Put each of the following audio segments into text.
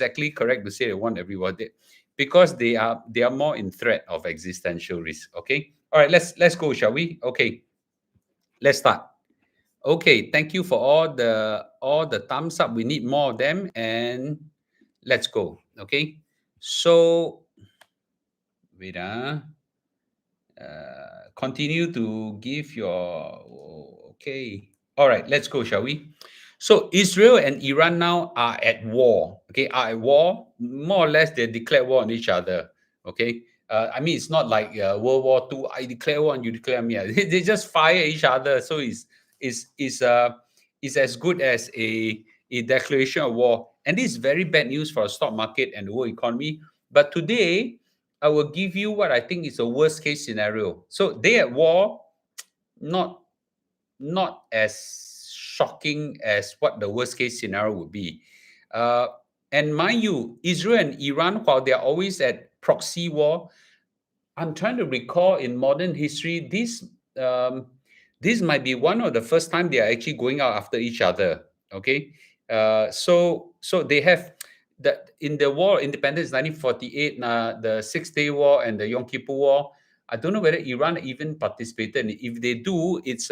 exactly correct to say they want every war, because they are more in threat of existential risk. Okay, all right, let's go, shall we? Okay, let's start. Okay, thank you for all the thumbs up. We need more of them, and let's go. Okay, so wait. Continue to give your okay. All right, let's go, shall we? So Israel and Iran now are at war. Okay, are at war. More or less, they declare war on each other. Okay, I mean, it's not like World War II. I declare war and you declare me. They just fire each other. So it's as good as a declaration of war. And this is very bad news for the stock market and the world economy. But today, I will give you what I think is a worst case scenario. So they at war, not not as shocking as what the worst case scenario would be. Uh, and mind you, Israel and Iran, while they're always at proxy war, I'm trying to recall in modern history, um, this might be one of the first time they are actually going out after each other. Okay, so they have that in the war independence 1948, the 6 Day War and the Yom Kippur War. I don't know whether Iran even participated. If they do, it's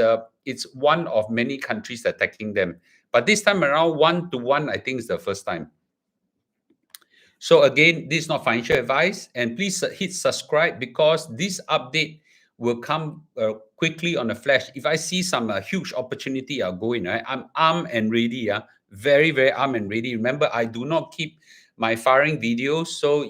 one of many countries attacking them. But this time around, 1-to-1, I think is the first time. So again, this is not financial advice, and please hit subscribe because this update will come quickly on a flash. If I see some huge opportunity, I'll go in. Right? I'm armed and ready. Very, very armed and ready. Remember, I do not keep my firing videos. So,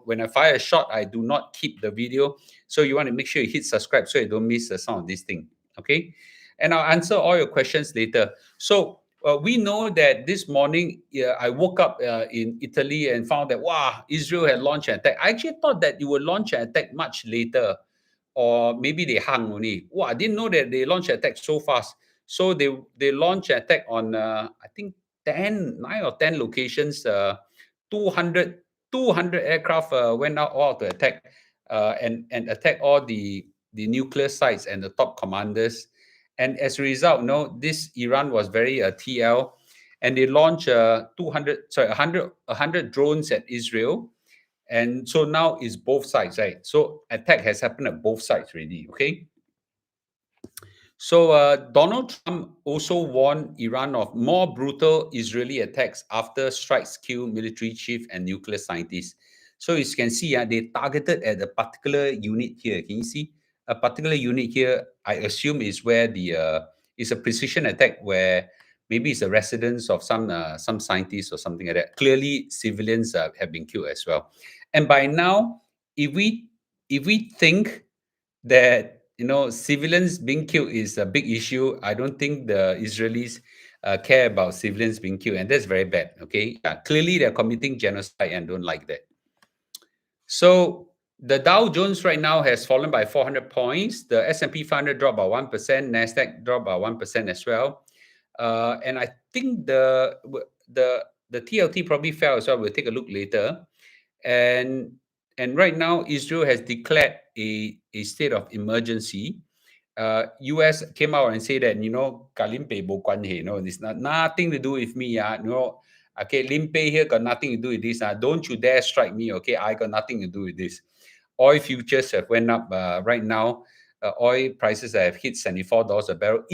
when I fire a shot, I do not keep the video. So you want to make sure you hit subscribe so you don't miss some of this thing. Okay? And I'll answer all your questions later. So we know that this morning I woke up in Italy and found that, wow, Israel had launched an attack. I actually thought that it would launch an attack much later, or maybe they hung only. Wow, I didn't know that they launched an attack so fast. So they launched an attack on, I think, 9 or 10 locations, 200, 200 aircraft went out all to attack and attack all the nuclear sites and the top commanders. And as a result, this Iran was very TL, and they launched 100 drones at Israel. And so now it's both sides, right? So attack has happened at both sides already, okay? So Donald Trump also warned Iran of more brutal Israeli attacks after strikes kill military chief and nuclear scientists. So as you can see, they targeted at a particular unit here. Can you see? A particular unit here, I assume, is where it's a precision attack where maybe it's a residence of some scientists or something like that. Clearly, civilians have been killed as well. And by now, if we think that civilians being killed is a big issue, I don't think the Israelis care about civilians being killed, and that's very bad. Okay, clearly they're committing genocide and don't like that. So the Dow Jones right now has fallen by 400 points. The S&P 500 dropped by 1%. Nasdaq dropped by 1% as well. And I think the TLT probably fell as well. We'll take a look later. And right now, Israel has declared a state of emergency. US came out and said that, Kalimpe bo kwan he, it's nothing to do with me. Okay, Limpe here got nothing to do with this. Don't you dare strike me, okay? I got nothing to do with this. Oil futures have went up right now. Oil prices have hit $74 a barrel.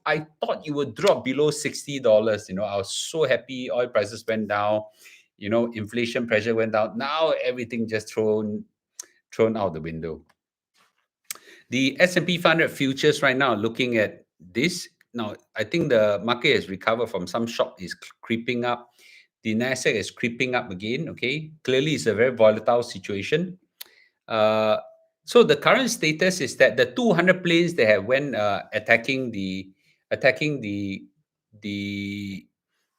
I thought it would drop below $60. I was so happy. Oil prices went down. Inflation pressure went down. Now everything just thrown out the window. The S&P 500 futures right now, looking at this, now I think the market has recovered from some shock, is creeping up. The Nasdaq is creeping up again. Okay, clearly it's a very volatile situation. So the current status is that the 200 planes that have went attacking the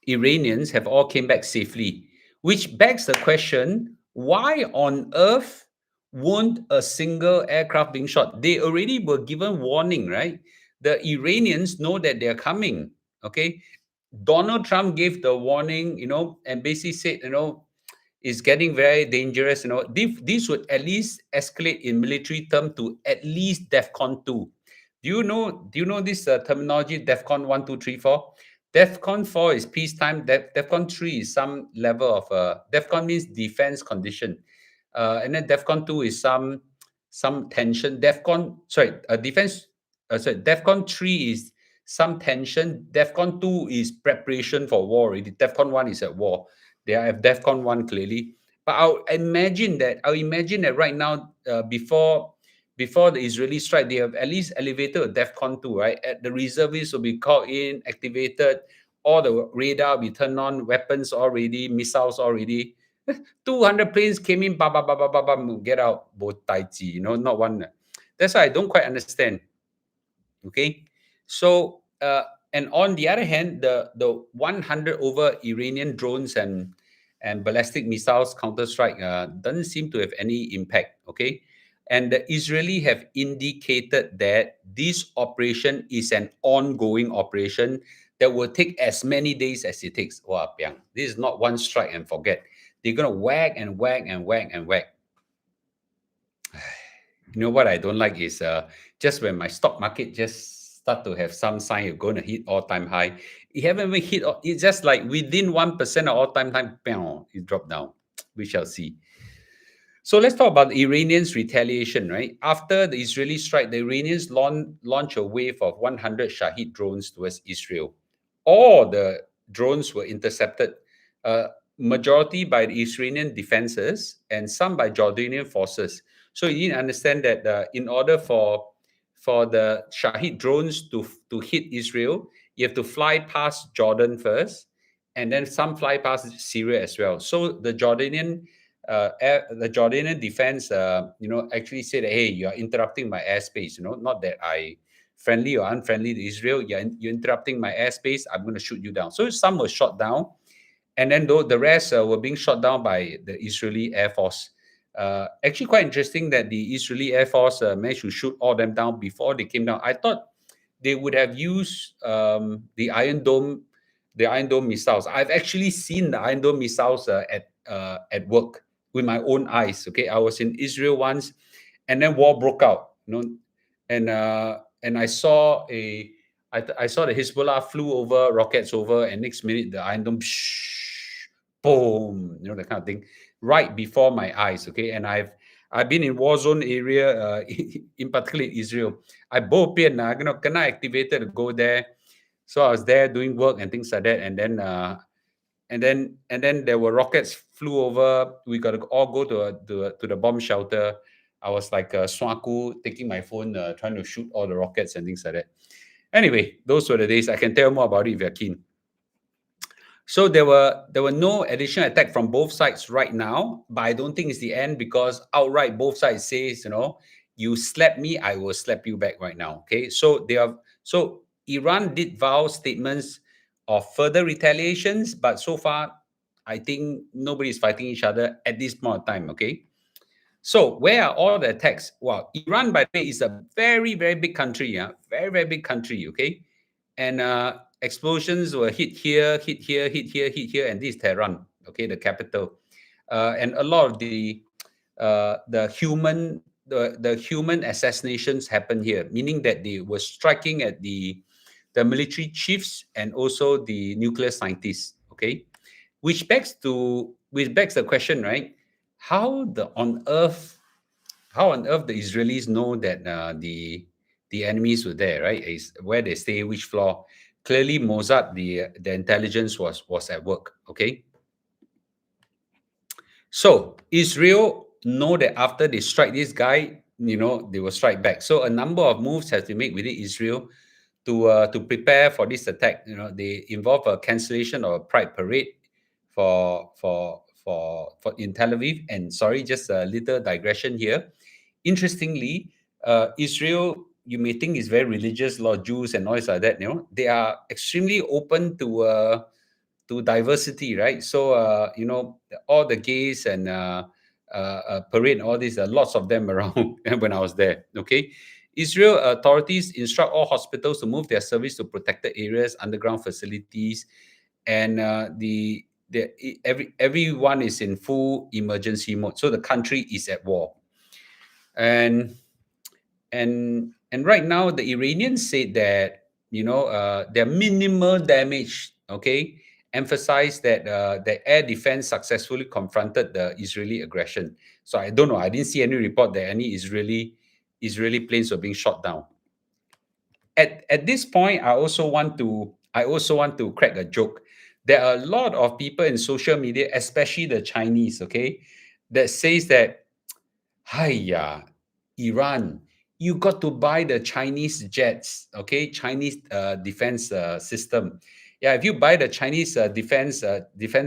Iranians have all came back safely, which begs the question: why on earth won't a single aircraft being shot? They already were given warning, right? The Iranians know that they're coming. Okay, Donald Trump gave the warning, and basically said, it's getting very dangerous. This would at least escalate in military term to at least DEFCON 2. Do you know this terminology, DEFCON 1, 2, 3, 4? DEFCON 4 is peacetime. DEFCON 3 is some level of DEFCON means defense condition, and then DEFCON 2 is some tension. Defense. DEFCON 3 is some tension. DEFCON 2 is preparation for war. Already. DEFCON 1 is at war. They have DEFCON 1 clearly. But I'll imagine that right now, before the Israeli strike, they have at least elevated a DEFCON 2, right? The reservists will be called in, activated, all the radar will be turned on, weapons already, missiles already. 200 planes came in, get out, not one. That's why I don't quite understand. Okay, so and on the other hand, the 100 over Iranian drones and ballistic missiles counterstrike doesn't seem to have any impact. Okay, and the Israeli have indicated that this operation is an ongoing operation that will take as many days as it takes. Wow, Piang, this is not one strike and forget. They're gonna whack and whack and whack and whack. You know what I don't like is just when my stock market just start to have some sign you're going to hit all-time high, it haven't even hit. It's just like within 1% of all-time high, it dropped down. We shall see. So let's talk about the Iranians' retaliation, right? After the Israeli strike, the Iranians launch a wave of 100 Shahid drones towards Israel. All the drones were intercepted, majority by the Israeli defenses and some by Jordanian forces. So you need to understand that in order for the Shahid drones to hit Israel, you have to fly past Jordan first, and then some fly past Syria as well. So the Jordanian defense, actually said, "Hey, you are interrupting my airspace. Not that I friendly or unfriendly to Israel. You're interrupting my airspace. I'm going to shoot you down." So some were shot down, and then the rest were being shot down by the Israeli Air Force. Actually, quite interesting that the Israeli Air Force managed to shoot all them down before they came down. I thought they would have used the Iron Dome missiles. I've actually seen the Iron Dome missiles at work with my own eyes. Okay, I was in Israel once, and then war broke out. And I saw I saw the Hezbollah flew over rockets over, and next minute the Iron Dome, boom, that kind of thing, right before my eyes. Okay, and I've been in war zone area, in particular Israel. I can I activated to go there. So I was there doing work and things like that, and then there were rockets flew over. We got to all go to the bomb shelter. I was like swaku, taking my phone, trying to shoot all the rockets and things like that. Anyway, those were the days. I can tell more about it if you're keen. So there were no additional attack from both sides right now, but I don't think it's the end, because outright both sides says, you slap me, I will slap you back right now. Okay, so Iran did vow statements of further retaliations, but so far, I think nobody's fighting each other at this point of time. Okay, so where are all the attacks? Well, Iran, by the way, is a very, very big country. Yeah, very, very big country. Okay, and explosions were hit here, and this is Tehran. Okay, the capital, and a lot of the human assassinations happened here, meaning that they were striking at the military chiefs and also the nuclear scientists. Okay, which begs the question, right? How on earth the Israelis know that the enemies were there, right? Is where they stay, which floor? Clearly, Mossad, the intelligence was at work. Okay. So Israel know that after they strike this guy, they will strike back. So a number of moves have to be made within Israel to prepare for this attack. They involve a cancellation of a pride parade for in Tel Aviv. And sorry, just a little digression here. Interestingly, Israel, you may think is very religious, a lot of Jews and noise like that. They are extremely open to diversity, right? So all the gays and parade, all these, lots of them around when I was there. Okay, Israel authorities instruct all hospitals to move their service to protected areas, underground facilities, and everyone is in full emergency mode. So the country is at war, and right now the Iranians said that their minimal damage. Okay, emphasize that the air defense successfully confronted the Israeli aggression. So I don't know. I didn't see any report that any Israeli planes were being shot down. At this point, I also want to crack a joke. There are a lot of people in social media, especially the Chinese, okay, that says that, hiya, Iran, you got to buy the Chinese jets, okay, Chinese defense system. Yeah, if you buy the Chinese defense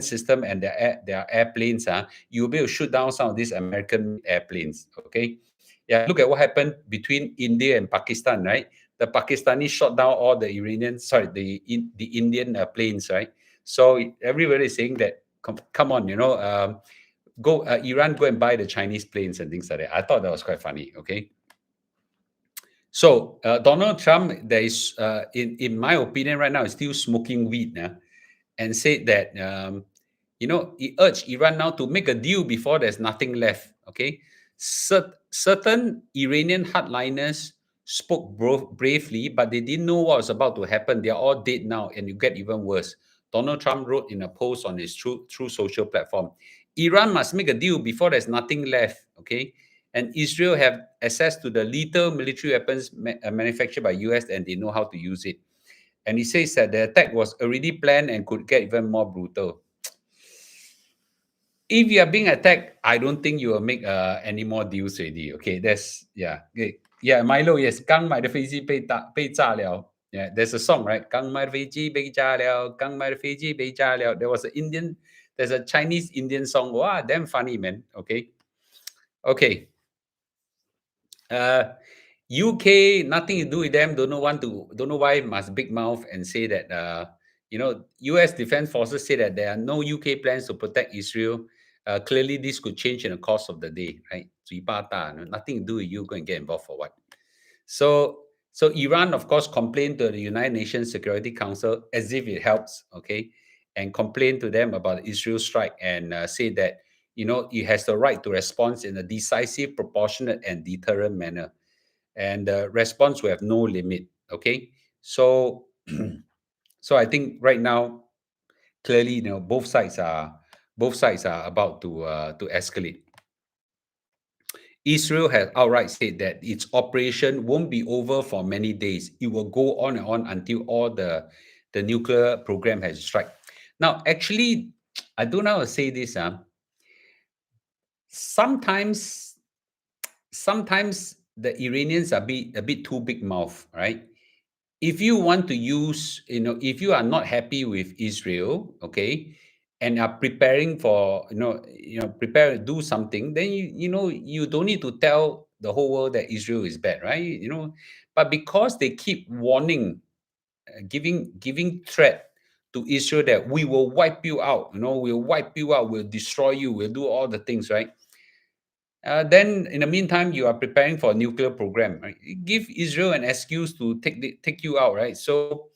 system and their airplanes, you'll be able to shoot down some of these American airplanes, okay. Yeah, look at what happened between India and Pakistan, right? The Pakistanis shot down all the the Indian planes, right? So everybody is saying that, come on, go Iran, go and buy the Chinese planes and things like that. I thought that was quite funny. Okay, so Donald Trump, there is, in my opinion, right now, is still smoking weed, and said that he urged Iran now to make a deal before there's nothing left. Okay, certain Iranian hardliners spoke bravely, but they didn't know what was about to happen. They are all dead now, and you get even worse. Donald Trump wrote in a post on his true social platform, Iran must make a deal before there's nothing left. Okay, and Israel have access to the lethal military weapons manufactured by US, and they know how to use it. And he says that the attack was already planned and could get even more brutal. If you are being attacked, I don't think you will make any more deals already. Okay, that's okay. Yeah, Milo, yes, 刚买的飞机被炸了. Yeah, there's a song, right? 刚买的飞机被炸了, There was an there's a Chinese Indian song. Wow, damn funny, man. Okay. Okay. UK, nothing to do with them. Don't know why must big mouth and say that US Defense Forces say that there are no UK plans to protect Israel. Clearly, this could change in the course of the day, right? Nothing to do with you. Go and get involved for what? So Iran, of course, complained to the United Nations Security Council as if it helps, okay, and complained to them about Israel strike and say that it has the right to respond in a decisive, proportionate, and deterrent manner, and the response will have no limit. Okay, so so I think right now, clearly, both sides are about to escalate. Israel has outright said that its operation won't be over for many days. It will go on and on until all the nuclear program has struck. Now, actually, I don't know how to say this. Sometimes the Iranians are a bit too big mouth, right? If you want to use, if you are not happy with Israel, okay, and are preparing for, prepare to do something, then you don't need to tell the whole world that Israel is bad, right? But because they keep warning, giving threat to Israel that we will wipe you out, we'll wipe you out, we'll destroy you, we'll do all the things, right? Then in the meantime, you are preparing for a nuclear program, right? Give Israel an excuse to take you out, right? So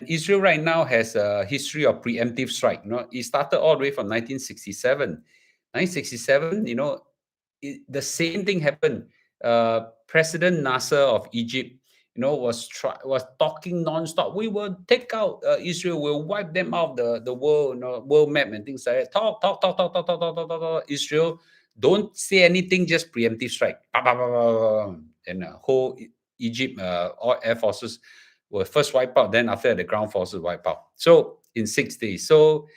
Israel right now has a history of preemptive strike. It started all the way from 1967. 1967, the same thing happened. President Nasser of Egypt, was talking nonstop. We will take out Israel. We'll wipe them out the world, world map and things like that. Talk. Israel, don't say anything. Just preemptive strike. And whole Egypt, all air forces were first wiped out. Then after the ground forces wipe out. So in 6 days. So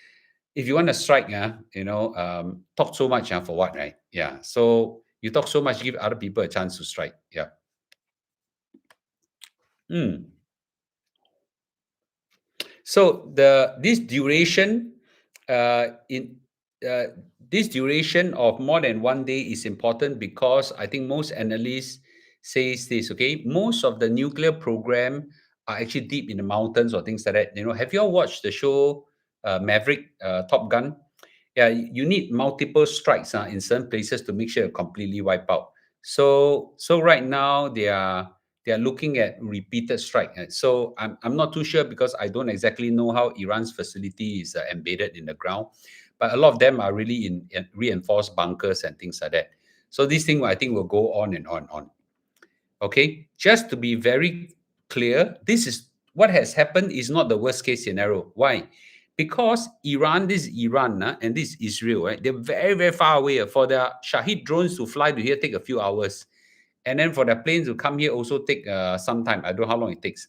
if you want to strike, talk so much for what, right? Yeah. So you talk so much, give other people a chance to strike. Yeah. So this duration of more than 1 day is important because I think most analysts says this. Okay, most of the nuclear program are actually deep in the mountains or things like that. Have you all watched the show Maverick, Top Gun? Yeah, you need multiple strikes in certain places to make sure you completely wipe out. So right now they are looking at repeated strike. So I'm not too sure because I don't exactly know how Iran's facility is embedded in the ground, but a lot of them are really in reinforced bunkers and things like that. So this thing I think will go on and on. Okay, just to be very clear, this is what has happened is not the worst case scenario. Why? Because Iran, this is Iran, and this is Israel, right? They're very, very far away. For their Shahid drones to fly to here take a few hours. And then for the planes to come here also take some time. I don't know how long it takes.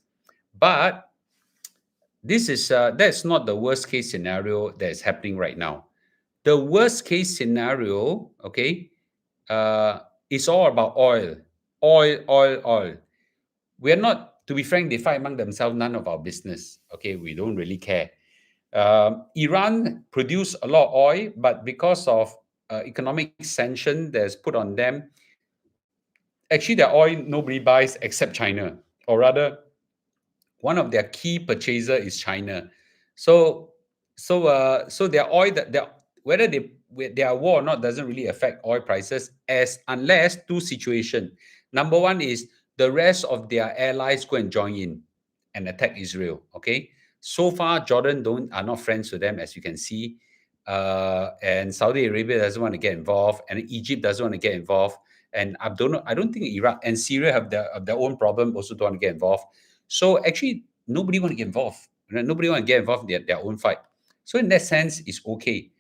But this is that's not the worst case scenario that is happening right now. The worst case scenario, okay, is all about oil. Oil. We're not, to be frank, they fight among themselves, none of our business. Okay, we don't really care. Iran produce a lot of oil, but because of economic sanction that's put on them, actually their oil nobody buys except China, or rather, one of their key purchaser is China. So, so their oil, whether they are war or not doesn't really affect oil prices, as unless two situation. Number one is the rest of their allies go and join in and attack Israel. Okay, so far Jordan don't are not friends with them, as you can see, and Saudi Arabia doesn't want to get involved, and Egypt doesn't want to get involved, and I don't think Iraq and Syria have their own problem, also don't want to get involved. So actually, nobody want to get involved. Right? Nobody want to get involved in their own fight. So in that sense, it's okay.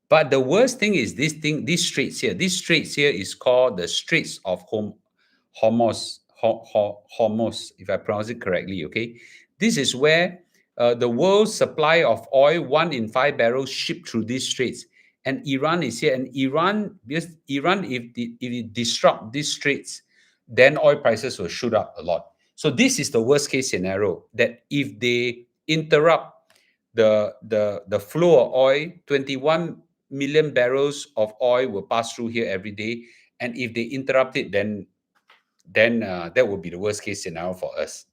But the worst thing is this thing, these straits here. These straits here is called the Straits of Hormuz. Hormuz, if I pronounce it correctly. Okay, this is where the world's supply of oil, 1 in 5 barrels, shipped through these straits. And Iran is here. And Iran, because Iran, if it disrupt these straits, then oil prices will shoot up a lot. So this is the worst case scenario, that if they interrupt the flow of oil, 21 million barrels of oil will pass through here every day. And if they interrupt it, then that would be the worst case scenario for us.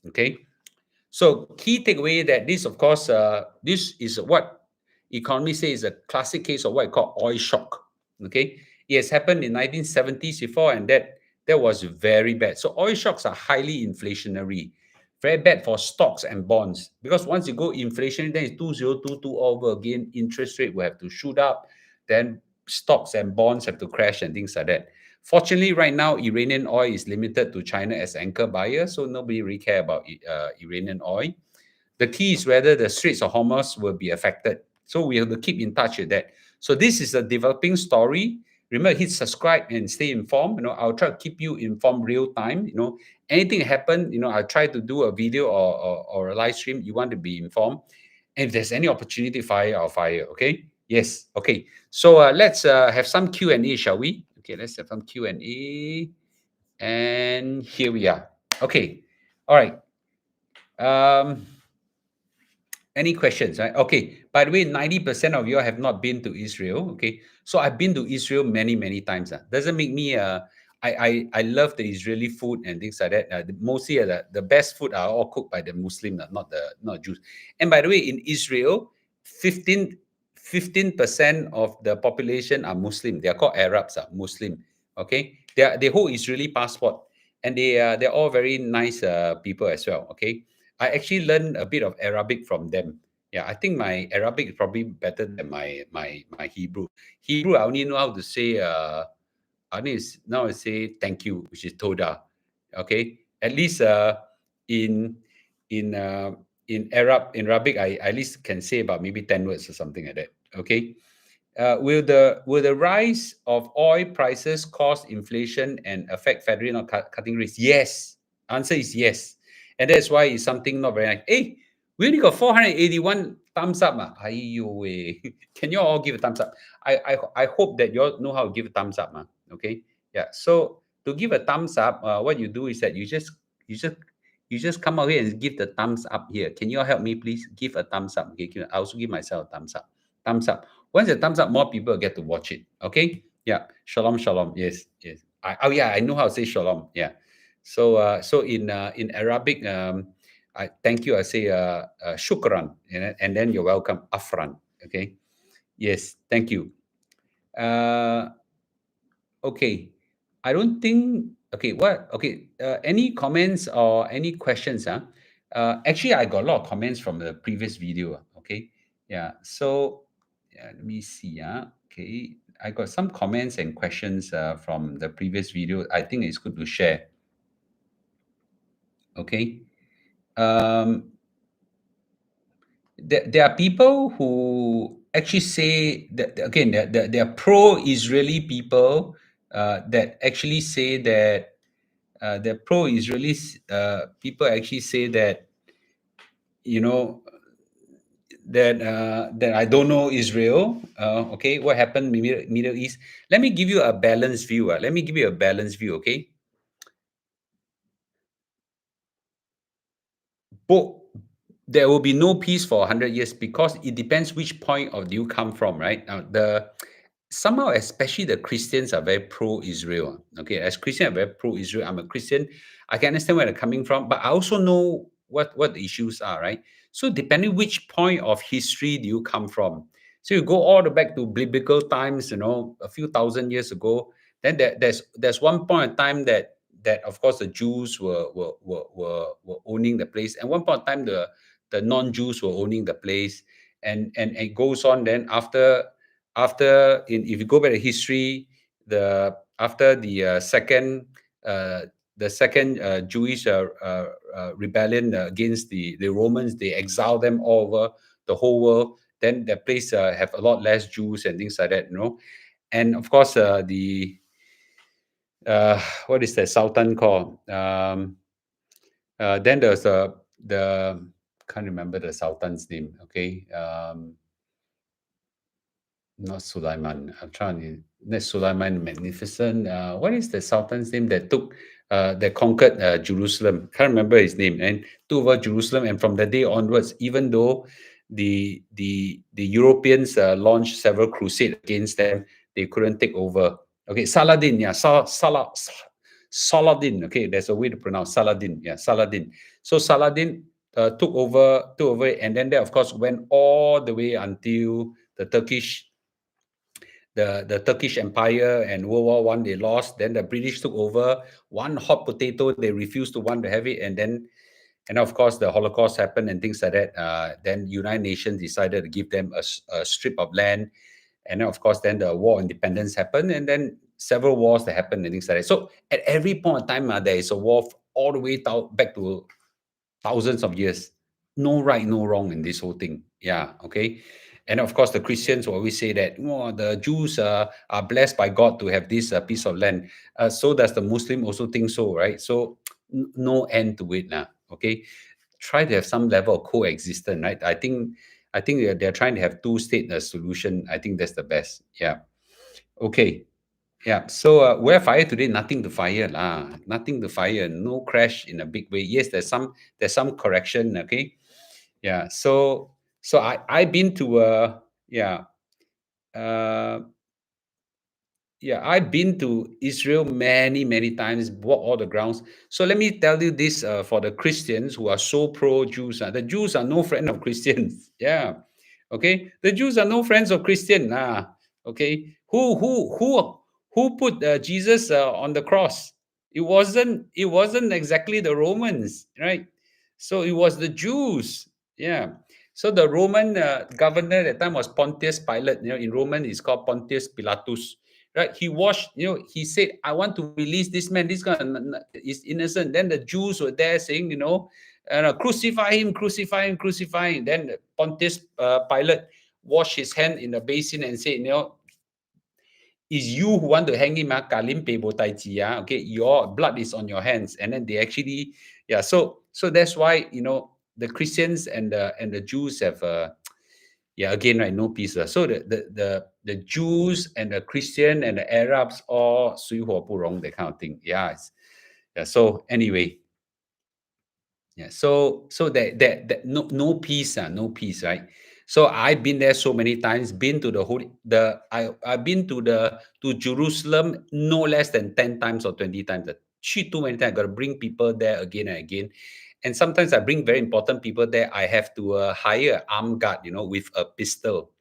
Okay. So key takeaway that this, of course, this is what economists say is a classic case of what I call oil shock. Okay, it has happened in 1970s before, and that was very bad. So oil shocks are highly inflationary, very bad for stocks and bonds, because once you go inflation, then it's 2022 all over again. Interest rate will have to shoot up, then stocks and bonds have to crash and things like that. Fortunately, right now, Iranian oil is limited to China as anchor buyer, so nobody really care about Iranian oil. The key is whether the Straits of Hormuz will be affected. So we have to keep in touch with that. So this is a developing story. Remember, hit subscribe and stay informed. I'll try to keep you informed real time. Anything happen, I'll try to do a video or a live stream. You want to be informed. And if there's any opportunity to fire, I'll fire. Okay? Yes. Okay. So let's have some Q&A, shall we? Okay, let's have some Q&A. And here we are. Okay. All right. Any questions? Right? Okay. By the way, 90% of you have not been to Israel. Okay. So I've been to Israel many, many times. Doesn't make me I love the Israeli food and things like that. Mostly the best food are all cooked by the Muslim, not Jews. And by the way, in Israel, 15% of the population are Muslim. They are called Arabs, Muslim. Okay, they hold Israeli passport, and they're all very nice people as well. Okay, I actually learned a bit of Arabic from them. Yeah, I think my Arabic is probably better than my Hebrew. Hebrew, I only know how to say I need now I say thank you, which is toda. Okay, at least in in uh, in Arabic, I at least can say about maybe 10 words or something like that. Okay, will the rise of oil prices cause inflation and affect Federal not cutting rates? Yes. Answer is yes, and that's why it's something not very nice. Hey, we only got 481 thumbs up. Aiyo, can you all give a thumbs up? I hope that you all know how to give a thumbs up. Okay. Yeah. So to give a thumbs up, what you do is that you just you just come out here and give the thumbs up here. Can you all help me, please? Give a thumbs up. Okay. I also give myself a thumbs up. Thumbs up. Once the thumbs up, more people get to watch it. Okay. Yeah. Shalom, shalom. Yes. Yes. Oh yeah, I know how to say shalom. Yeah. So in Arabic, I thank you. I say shukran, and then you're welcome. Afran. Okay. Yes. Thank you. Okay. I don't think. Okay. What? Okay. Any comments or any questions? Actually, I got a lot of comments from the previous video. Okay. Yeah. So, yeah, let me see. Okay. I got some comments and questions from the previous video. I think it's good to share. Okay. um, there are people who actually say that, again, there are pro-Israeli people that actually say that the pro-Israeli people actually say that, you know, that I don't know Israel. Okay, what happened in Middle East? Let me give you a balanced view. Let me give you a balanced view. Okay, both there will be no peace for 100 years because it depends which point of you come from, right? The somehow, especially the Christians are very pro-Israel. Okay, as Christian, I'm very pro-Israel. I'm a Christian. I can understand where they're coming from, but I also know what the issues are, right? So depending which point of history do you come from, so you go all the back to biblical times, a few thousand years ago. Then there's one point in time that of course the Jews were owning the place, and one point in time the non-Jews were owning the place, and it goes on. Then if you go back to history, the after uh, the second Jewish rebellion against the Romans, they exiled them all over the whole world. Then the place have a lot less Jews and things like that. And of course, the what is the Sultan called? Then there's the can't remember the Sultan's name. Okay, not Sulaiman. I'm trying to. Not Sulaiman Magnificent. What is the Sultan's name that conquered Jerusalem? Can't remember his name. And took over Jerusalem. And from the day onwards, even though the Europeans launched several crusades against them, they couldn't take over. Okay, Saladin. Yeah, Saladin. Okay, there's a way to pronounce Saladin. Yeah, Saladin. So Saladin took over, and then they of course went all the way until the Turkish Empire and World War One. They lost. Then the British took over. One hot potato, they refused to want to have it, and of course the Holocaust happened and things like that. Then United Nations decided to give them a strip of land, and then of course then the War of Independence happened, and then several wars that happened and things like that. So at every point in time, there is a war all the way back to thousands of years. No right, no wrong in this whole thing. Yeah, okay. And of course, the Christians will always say that the Jews are blessed by God to have this piece of land. So does the Muslim also think so, right? So no end to it now. Okay, try to have some level of coexistence, right? I think they're trying to have two-state solution. I think that's the best. Yeah. Okay. Yeah. So where fire today, nothing to fire lah. Nothing to fire. No crash in a big way. Yes, there's some correction. Okay. Yeah. So I've been to uh yeah, I've been to Israel many, many times, walked all the grounds. So let me tell you this for the Christians who are so pro-Jews. The Jews are no friend of Christians. Yeah. Okay. The Jews are no friends of Christian. Okay. Who put Jesus on the cross? It wasn't exactly the Romans, right? So it was the Jews. Yeah. So the Roman governor at the time was Pontius Pilate. In Roman, it's called Pontius Pilatus, right? He said, I want to release this man. This guy is innocent. Then the Jews were there saying, crucify him, crucify him, crucify him. Then Pontius Pilate washed his hand in the basin and said, is you who want to hang him, kalim pe botai okay, your blood is on your hands. And then they actually, yeah, so that's why, the Christians and the Jews have yeah, again, right, no peace. So the Jews and the Christian and the Arabs all 水火不容, that kind of thing. Yeah. Yeah. So anyway, yeah. So that no peace, no peace, right? So I've been there so many times. Been to I've been to Jerusalem no less than 10 times or 20 times. Shoot, too many times. I got to bring people there again and again. And sometimes I bring very important people there. I have to hire an armed guard, with a pistol.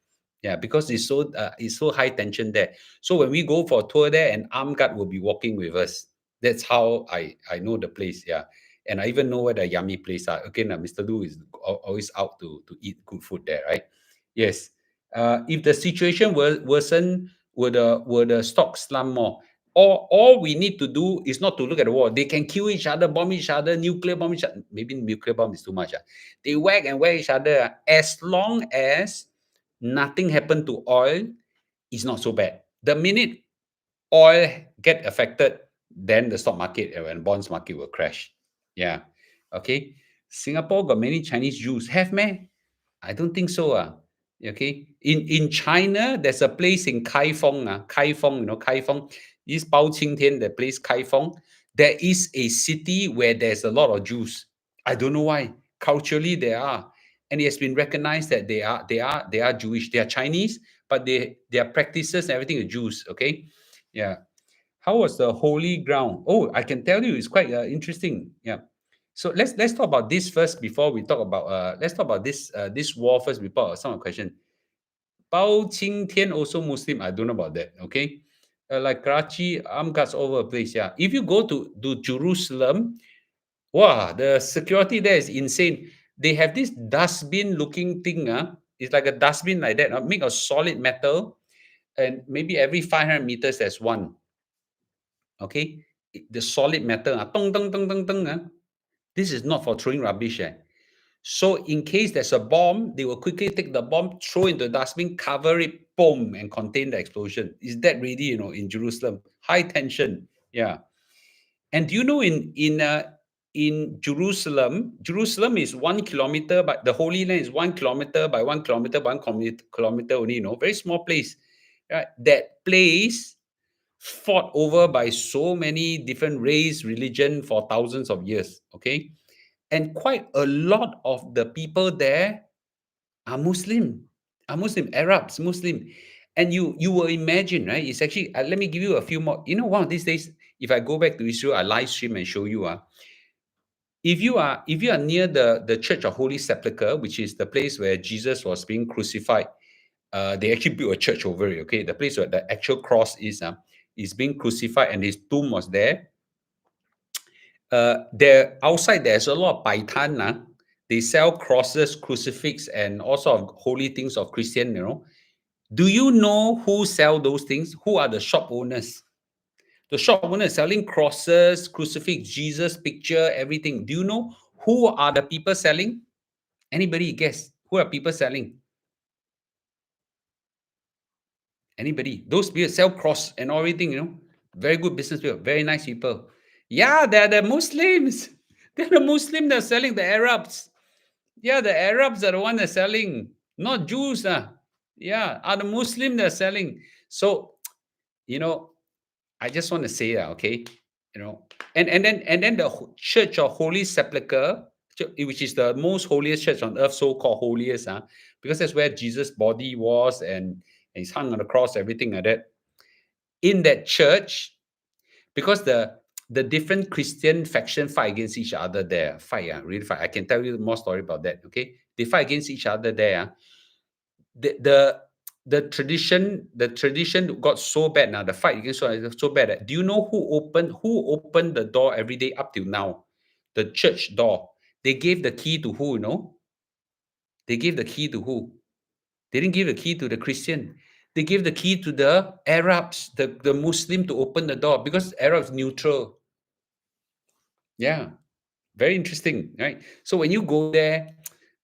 Yeah, because it's so high tension there. So when we go for a tour there, an armed guard will be walking with us. That's how I know the place. Yeah, and I even know where the yummy place are. Again, Mr. Lu is always out to eat good food there, right? Yes. If the situation worsen, will the stock slump more? all we need to do is not to look at the war. They can kill each other, bomb each other, nuclear bomb each other. Maybe nuclear bomb is too much. They whack and whack each other. As long as nothing happened to oil, it's not so bad. The minute oil get affected, then the stock market and bonds market will crash. Yeah. Okay. Singapore got many Chinese Jews. Have man? I don't think so. Okay. In China, there's a place in Kaifeng. Kaifeng, Kaifeng. This Bao Qingtian, the place Kaifeng. There is a city where there's a lot of Jews. I don't know why. Culturally, they are. And it has been recognized that they are Jewish. They are Chinese, but their practices and everything are Jews. Okay. Yeah. How was the holy ground? Oh, I can tell you, it's quite interesting. Yeah. So let's talk about this first before we talk about let's talk about this war first before some of the question. Bao Qingtian also Muslim. I don't know about that. Okay. Like Karachi, armed guards all over the place. Yeah. If you go to Jerusalem, wow, the security there is insane. They have this dustbin looking thing. It's like a dustbin like that. Make of solid metal. And maybe every 500 meters there's one. Okay, the solid metal, tong, tong, tong, tong, tong, this is not for throwing rubbish. So in case there's a bomb, they will quickly take the bomb, throw into the dustbin, cover it, boom, and contain the explosion. Is that ready? In Jerusalem, high tension. Yeah. And do you know in Jerusalem, Jerusalem is 1 kilometer, but the Holy Land is 1 kilometer by 1 kilometer by 1 kilometer only. Very small place. Right? That place fought over by so many different race, religion for thousands of years. Okay, and quite a lot of the people there are Muslim, Arabs, Muslim, and you will imagine, right? It's actually let me give you a few more. One of these days, if I go back to Israel, I live stream and show you. If you are near the Church of Holy Sepulchre, which is the place where Jesus was being crucified, they actually built a church over it. Okay, the place where the actual cross is being crucified, and his tomb was there. There outside there's a lot of baitan. They sell crosses, crucifix, and all sort of holy things of Christian. Do you know who sell those things? Who are the shop owners? The shop owners selling crosses, crucifix, Jesus picture, everything. Do you know who are the people selling? Anybody guess? Who are people selling? Anybody? Those people sell cross and everything. Very good business people, very nice people. Yeah, they're the Muslims. They're the Muslims that are selling the Arabs. Yeah, the Arabs are the one that's selling, not Jews. Yeah, are the Muslims that are selling. So, you know, I just want to say that, okay? You know, and then the Church of Holy Sepulchre, which is the most holiest church on earth, so-called holiest, because that's where Jesus' body was, and he's hung on the cross, everything like that. In that church, because the different Christian faction fight against each other there. Really fight. I can tell you more story about that. Okay, they fight against each other there. The the the tradition got so bad now. The fight against so bad. Do you know who opened the door every day up till now? The church door. They gave the key to who? They gave the key to who? They didn't give the key to the Christian. They gave the key to the Arabs, the Muslim, to open the door, because Arabs neutral. Yeah, very interesting, right? So when you go there,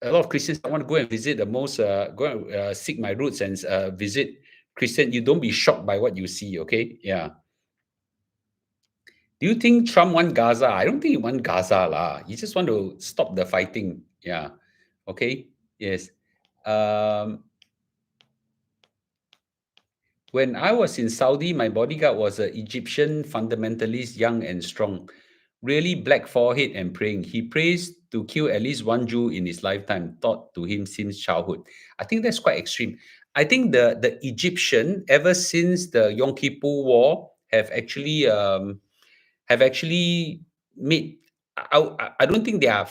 a lot of Christians want to go and visit go and seek my roots and visit Christian. You don't be shocked by what you see, okay? Yeah. Do you think Trump want Gaza? I don't think he want Gaza lah. He just want to stop the fighting. Yeah. Okay. Yes. Um, when I was in Saudi, my bodyguard was an Egyptian fundamentalist, young and strong. Really black forehead and praying. He prays to kill at least one Jew in his lifetime, taught to him since childhood. I think that's quite extreme. I think the Egyptian, ever since the Yom Kippur War, have actually made. I don't think they are.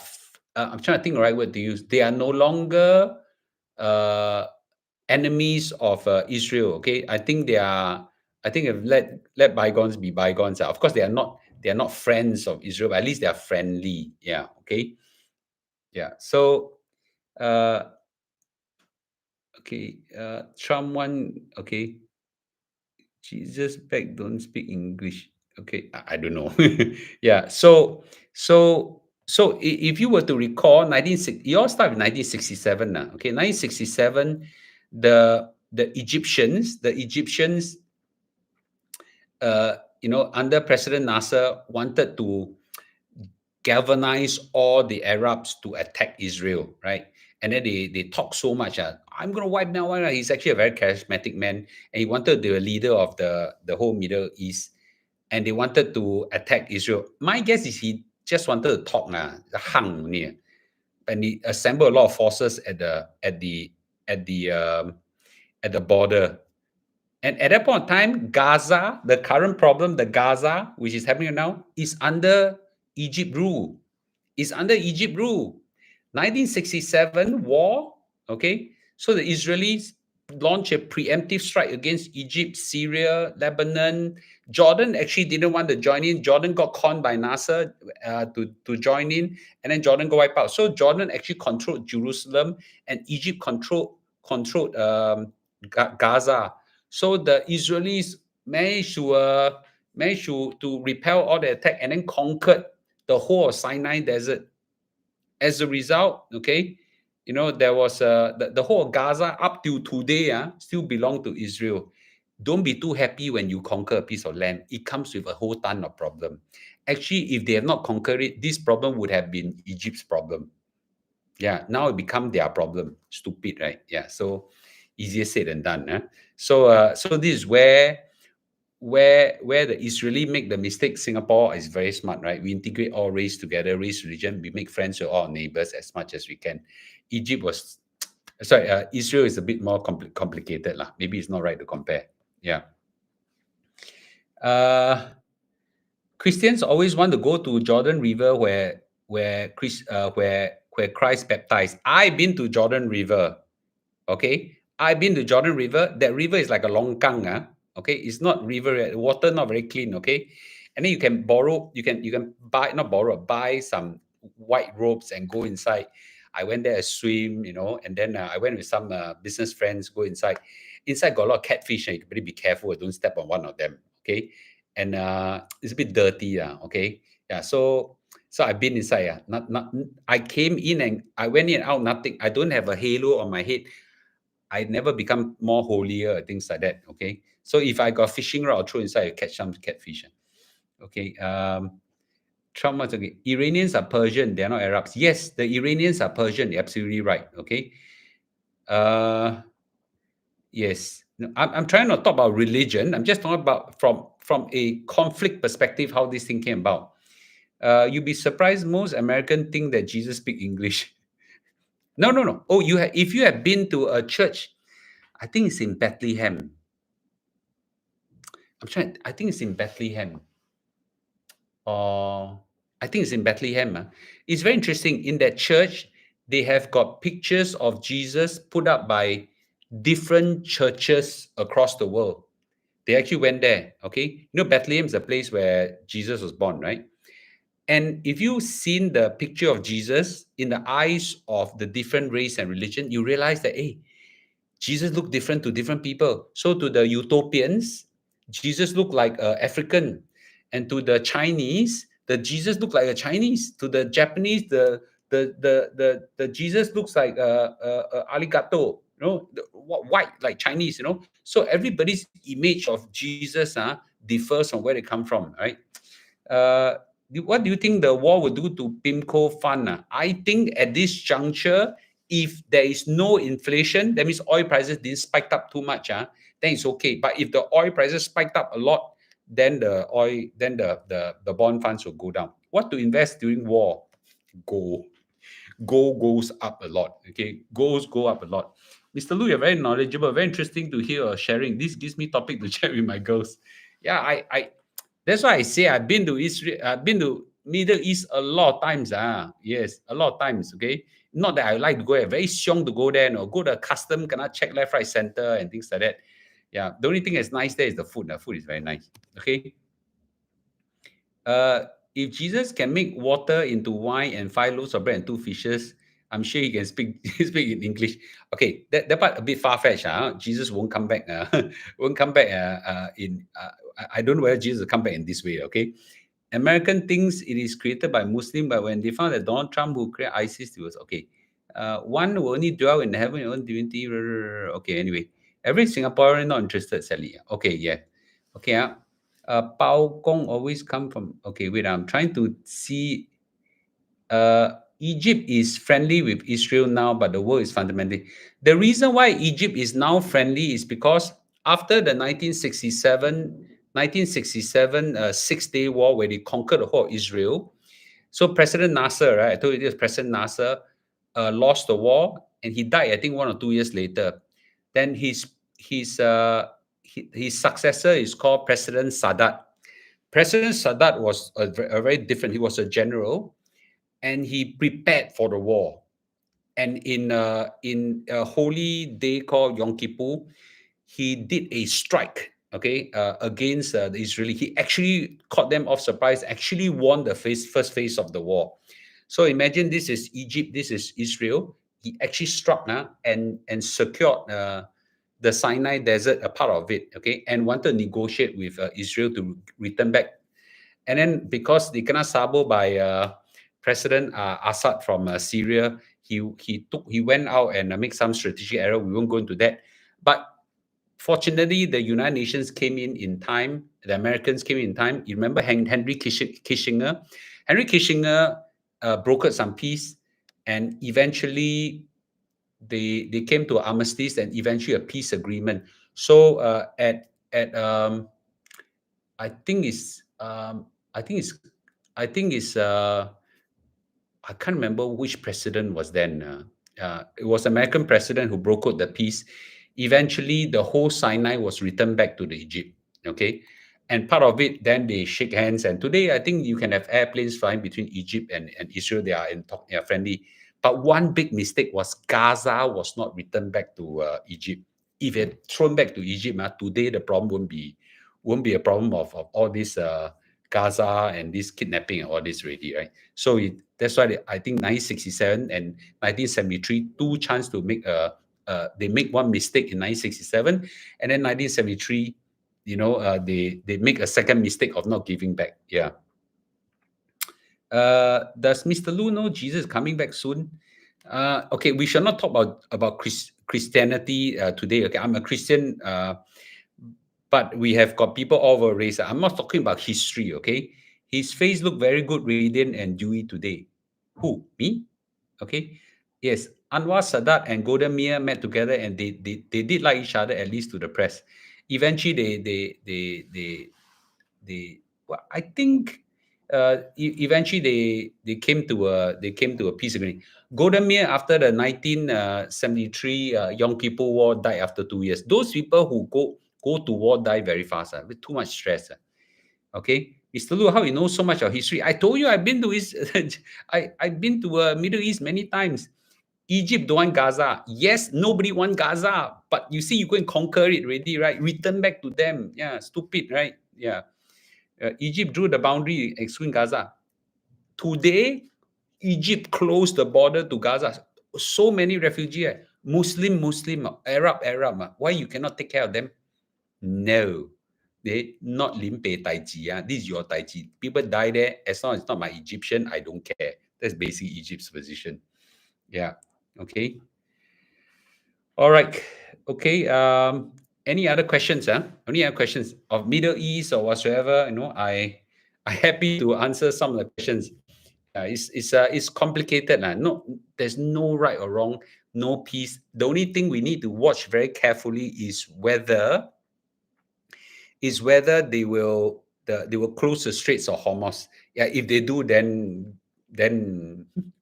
I'm trying to think the right word to use. They are no longer uh, enemies of Israel. Okay, I think they are. I think have let bygones be bygones. Of course, they are not. They are not friends of Israel, but at least they are friendly. Yeah. Okay. Yeah. So, uh, okay. Trump one. Okay. Jesus back don't speak English. Okay, I don't know. Yeah. So if you were to recall, 1960, you all start with 1967 now. Okay, 1967, the Egyptians, under President Nasser, wanted to galvanize all the Arabs to attack Israel, right? And then they talk so much. I'm going to wipe down one. He's actually a very charismatic man, and he wanted to be a leader of the whole Middle East, and they wanted to attack Israel. My guess is he just wanted to talk, hang near, and he assembled a lot of forces at the at the border. And at that point of time, Gaza, the current problem, the Gaza, which is happening now, is under Egypt rule. Is under Egypt rule. 1967 war, okay? So the Israelis launched a preemptive strike against Egypt, Syria, Lebanon. Jordan actually didn't want to join in. Jordan got conned by Nasser to join in, and then Jordan got wiped out. So Jordan actually controlled Jerusalem, and Egypt controlled Gaza. So the Israelis managed to repel all the attack and then conquered the whole of Sinai Desert. As a result, okay, there was the whole of Gaza up till today still belong to Israel. Don't be too happy when you conquer a piece of land. It comes with a whole ton of problem. Actually, if they have not conquered it, this problem would have been Egypt's problem. Yeah, now it become their problem. Stupid, right? Yeah, so easier said than done. So this is where the Israeli make the mistake. Singapore is very smart, right? We integrate all race together, race, religion. We make friends with all our neighbors as much as we can. Israel is a bit more complicated lah. Maybe it's not right to compare. Yeah. Christians always want to go to Jordan River where Christ baptized. I've been to Jordan River. Okay, I've been to Jordan River. That river is like a longkang. Okay, it's not river. Water not very clean. Okay, and then you can borrow. You can buy, not borrow, buy some white robes and go inside. I went there to swim, and then I went with some business friends. Go inside. Inside got a lot of catfish, and you better be careful. Don't step on one of them. Okay, and it's a bit dirty. Okay, yeah. So I've been inside. Not. I came in and I went in and out. Nothing. I don't have a halo on my head. I never become more holier, things like that. Okay. So if I got fishing rod, I'll throw inside, I catch some catfish. Okay. Trump was okay. Iranians are Persian, they're not Arabs. Yes, the Iranians are Persian, you're absolutely right. Okay. Yes. No, I'm trying not to talk about religion. I'm just talking about from a conflict perspective, how this thing came about. You'd be surprised most Americans think that Jesus speak English. No. Oh, if you have been to a church, I think it's in Bethlehem. I think it's in Bethlehem. I think it's in Bethlehem. It's very interesting. In that church, they have got pictures of Jesus put up by different churches across the world. They actually went there. Okay. Bethlehem is a place where Jesus was born, right? And if you've seen the picture of Jesus in the eyes of the different race and religion, you realize that, hey, Jesus looked different to different people. So to the Utopians, Jesus looked like an African. And to the Chinese, the Jesus looked like a Chinese. To the Japanese, the Jesus looks like alligator, white like Chinese, So everybody's image of Jesus differs from where they come from, right? What do you think the war will do to PIMCO fund? I think at this juncture, if there is no inflation, that means oil prices didn't spike up too much, then it's okay. But if the oil prices spiked up a lot, then the bond funds will go down. What to invest during war? Gold. Gold goes up a lot. Okay, golds go up a lot. Mr. Lu, you're very knowledgeable. Very interesting to hear your sharing. This gives me topic to chat with my girls. Yeah, I that's why I say I've been to Israel. I've been to Middle East a lot of times. Yes, a lot of times. Okay, not that I like to go there. Very strong to go there. No, go to custom, cannot check left, right, center, and things like that. Yeah, the only thing that's nice there is the food. The food is very nice. Okay. If Jesus can make water into wine and 5 loaves of bread and 2 fishes, I'm sure he can speak speak in English. Okay, that part a bit far fetched. Jesus won't come back. Won't come back. In I don't know whether Jesus will come back in this way. Okay, American thinks it is created by Muslim, but when they found that Donald Trump who created ISIS, it was okay. One will only dwell in heaven, own divinity. Okay, anyway, every Singaporean not interested, Sally. Okay, yeah. Okay, Pao Gong always come from. Okay, wait, I'm trying to see. Egypt is friendly with Israel now, but the world is fundamentally. The reason why Egypt is now friendly is because after the 1967 Six-Day War, where they conquered the whole of Israel, so President Nasser, right? I told you this, President Nasser lost the war and he died, I think, 1 or 2 years later. Then his successor is called President Sadat. President Sadat was a very different. He was a general, and he prepared for the war. And in a holy day called Yom Kippur, he did a strike, okay, against the Israeli. He actually caught them off surprise. Actually won the first phase of the war. So imagine this is Egypt, this is Israel. He actually struck and secured the Sinai Desert, a part of it, okay, and wanted to negotiate with Israel to return back. And then because they kena sabo by President Assad from Syria, he went out and made some strategic error. We won't go into that, but fortunately, the United Nations came in time. The Americans came in time. You remember Henry Kissinger? Henry Kissinger brokered some peace, and eventually they came to armistice and eventually a peace agreement. So I think it's I think it's I think it's I can't remember which president was then. It was American president who brokered the peace. Eventually, the whole Sinai was returned back to the Egypt. Okay, and part of it, then they shake hands. And today, I think you can have airplanes flying between Egypt and Israel. They are they are friendly. But one big mistake was Gaza was not returned back to Egypt. If it thrown back to Egypt, today the problem won't be a problem of all this Gaza and this kidnapping and all this already, right? So that's why I think 1967 and 1973 two chance to make they make one mistake in 1967, and then 1973, they make a second mistake of not giving back. Yeah. Does Mr. Lu know Jesus is coming back soon? Okay, we shall not talk about Christianity today. Okay, I'm a Christian, but we have got people all over race. I'm not talking about history. Okay, his face looked very good, radiant, and dewy today. Who? Me? Okay. Yes, Anwar Sadat and Golda Meir met together, and they did like each other, at least to the press. Eventually, well, I think eventually they came to a peace agreement. Golda Meir, after the 1973 Yom Kippur War, died after 2 years. Those people who go to war die very fast with too much stress. Okay, Mr. Lu, how you know so much of history? I told you I've been to I've been to Middle East many times. Egypt don't want Gaza. Yes, nobody want Gaza, but you see, you go and conquer it already, right? Return back to them. Yeah, stupid, right? Yeah. Egypt drew the boundary excluding Gaza. Today, Egypt closed the border to Gaza. So many refugees, Muslim, Arab. Why you cannot take care of them? No, they not limpe tai ji. This is your tai ji. People die there. As long as it's not my Egyptian, I don't care. That's basically Egypt's position. Yeah. Okay. All right. Okay. Any other questions? Any other questions of Middle East or whatsoever? I'm happy to answer some of the questions. It's complicated. No, there's no right or wrong, no peace. The only thing we need to watch very carefully is whether they will close the Straits of Hormuz. Yeah, if they do, then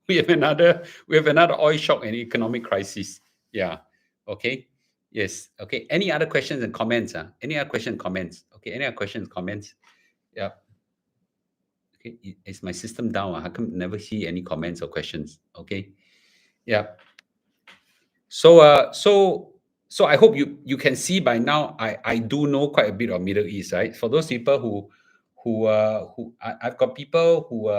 we have another oil shock and economic crisis. Yeah. Okay. Yes. Okay. Any other questions and comments? Any other questions, comments? Okay. Any other questions, comments? Yeah. Okay. Is my system down? How come never see any comments or questions? Okay. Yeah. So I hope you can see by now I do know quite a bit of Middle East, right? For those people who I've got people who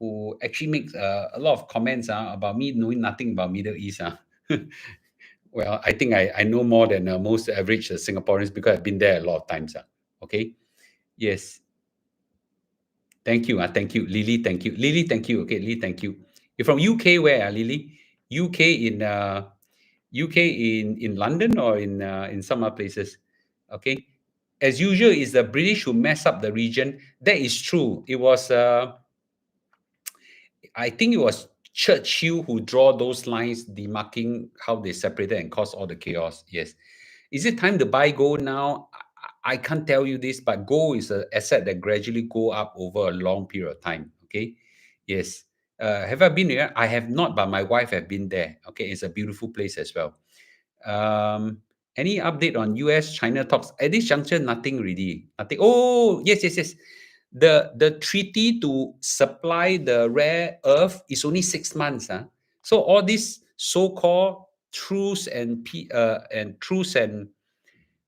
who actually makes a lot of comments about me knowing nothing about Middle East. Well, I think I know more than most average Singaporeans because I've been there a lot of times. Okay. Yes. Thank you. Thank you. Lily, thank you. Lily, thank you. Okay, Lily, thank you. You're from UK where, Lily? UK UK in London or in some other places? Okay. As usual, it's the British who mess up the region. That is true. It was I think it was Churchill who draw those lines demarking how they separated and caused all the chaos. Yes. Is it time to buy gold now? I can't tell you this, but gold is an asset that gradually go up over a long period of time. Okay. Yes. Have I been there? I have not, but my wife have been there. Okay. It's a beautiful place as well. Um, any update on US China talks? At this juncture, nothing really. Nothing. Oh, yes, yes, yes. The treaty to supply the rare earth is only 6 months. So all these so-called truce and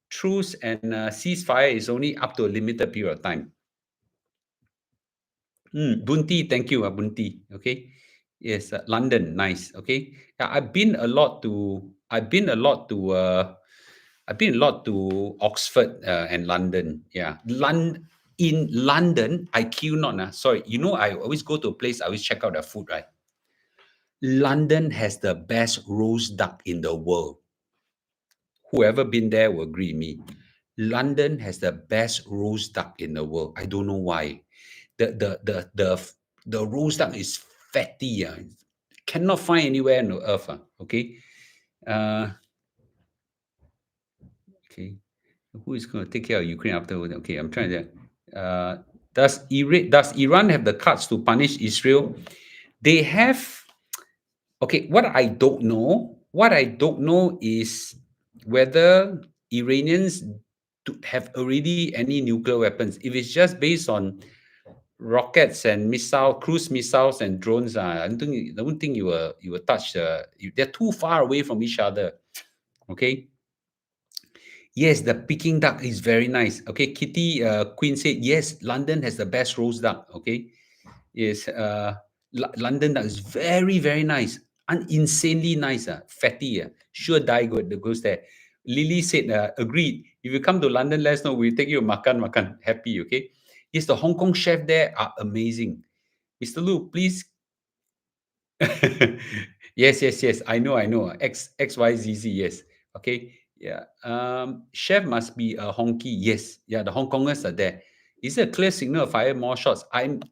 ceasefire is only up to a limited period of time. Bunti, thank you, Bunti. Okay. Yes, London, nice. Okay. Yeah, I've been a lot to Oxford and London. Yeah. In London, I queue not. Sorry. I always go to a place, I always check out the food, right? London has the best roast duck in the world. Whoever been there will agree with me. London has the best roast duck in the world. I don't know why. The roast duck is fatty. Cannot find anywhere on the earth. Okay. Uh, okay. Who is going to take care of Ukraine afterwards? Okay, I'm trying to. Does Iran have the cards to punish Israel? They have. Okay, what I don't know is whether Iranians have already any nuclear weapons. If it's just based on rockets and cruise missiles and drones, I don't think you will touch. They're too far away from each other. Okay. Yes, the Peking duck is very nice. Okay, Kitty Queen said yes. London has the best roast duck. Okay, yes. London duck is very very nice, insanely nice. Fatty. Sure, die good. The goes there. Lily said agreed. If you come to London, let us know. We'll take you makan. Happy. Okay. Yes, the Hong Kong chef there are amazing. Mr. Lu, please. Yes. I know. XYZZ. Yes. Okay. Yeah. Chef must be a honky. Yes. Yeah. The Hong Kongers are there. Is it a clear signal of fire more shots? I'm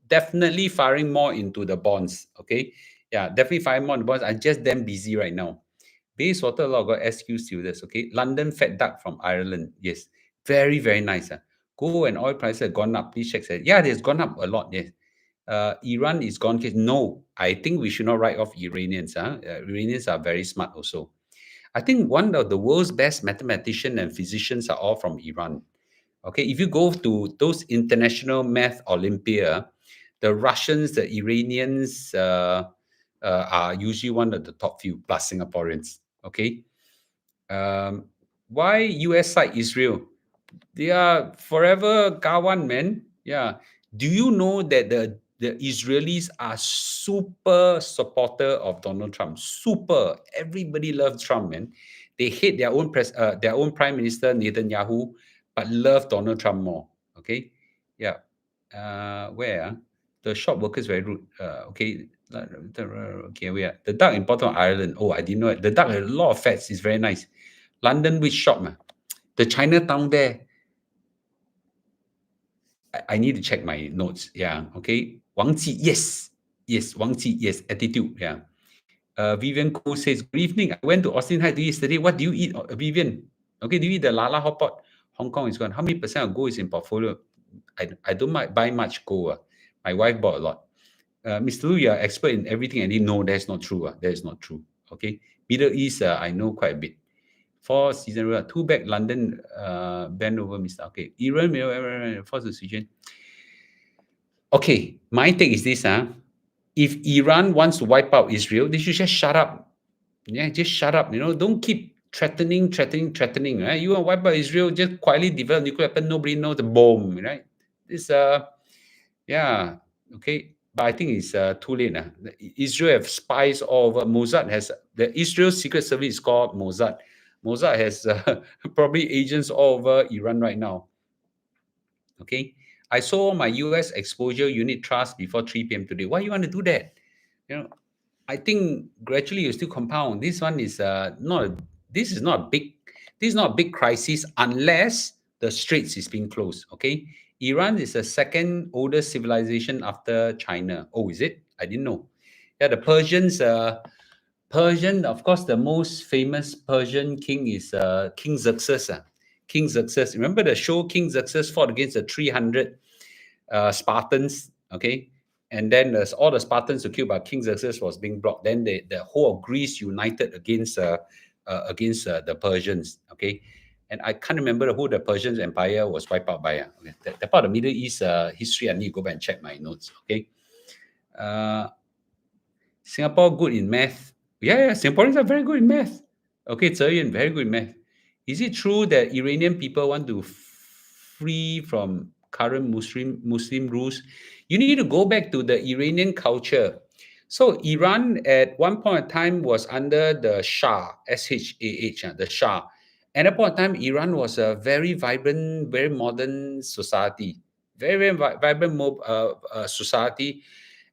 definitely firing more into the bonds. Okay. Yeah. Definitely firing more in the bonds. I'm just damn busy right now. Bayswater law got SQ students. Okay. London fat duck from Ireland. Yes. Very, very nice. Gold and oil prices have gone up. Please check that. Yeah, it's gone up a lot. Yes. Iran is gone. No, I think we should not write off Iranians. Iranians are very smart also. I think one of the world's best mathematicians and physicians are all from Iran. Okay, if you go to those international math Olympia, the Russians, the Iranians are usually one of the top few, plus Singaporeans. Okay, why US side Israel? They are forever Kawan, man. Yeah. Do you know that the Israelis are super supporter of Donald Trump? Super. Everybody loves Trump, man. They hate their own Prime Minister Netanyahu, but love Donald Trump more. Okay. Yeah. Where? The shop workers very rude. Okay. Okay, where? The duck in bottom of Ireland. Oh, I didn't know it. The duck has a lot of fats. It's very nice. London, which shop? The Chinatown there. I need to check my notes. Yeah. Okay. Wang Ji. Yes. Yes. Wang Ji. Yes. Attitude. Yeah. Vivian Ko says, good evening. I went to Austin Heights yesterday. What do you eat, Vivian? Okay. Do you eat the Lala hot pot? Hong Kong is gone. How many percent of gold is in portfolio? I don't buy much gold. My wife bought a lot. Mr. Lu, you are expert in everything. I didn't know that's not true. That is not true. Okay. Middle East, I know quite a bit. 4 season, 2 back London, bend over Mr. Okay. Iran, force the situation. Okay, my take is this. If Iran wants to wipe out Israel, they should just shut up. Yeah, just shut up. Don't keep threatening, right? You want to wipe out Israel, just quietly develop nuclear weapon, nobody knows the bomb, right? This yeah, okay. but I think it's too late. Israel have spies all over. Mossad has the Israel Secret Service is called Mossad. Mossad has probably agents all over Iran right now. Okay, I saw my US exposure unit trust before 3 p.m. today. Why you want to do that? You know, I think gradually you still compound. This one is not. This is not a big. This is not a big crisis unless the straits is being closed. Okay, Iran is the second oldest civilization after China. Oh, is it? I didn't know. Yeah, the Persians. Persian, of course, the most famous Persian king is King Xerxes. King Xerxes. Remember the show King Xerxes fought against the 300 Spartans, okay? And then all the Spartans were killed, but King Xerxes was being blocked. Then the whole of Greece united against the Persians, okay? And I can't remember who the Persian Empire was wiped out by. Okay? That part of the Middle East history, I need to go back and check my notes, okay? Uh, Singapore good in math. Yeah, Singaporeans are very good in math. Okay, Zhe very good in math. Is it true that Iranian people want to free from current Muslim rules? You need to go back to the Iranian culture. So Iran at one point in time was under the Shah, SHAH, the Shah. At that point in time, Iran was a very vibrant, very modern society, very vibrant society,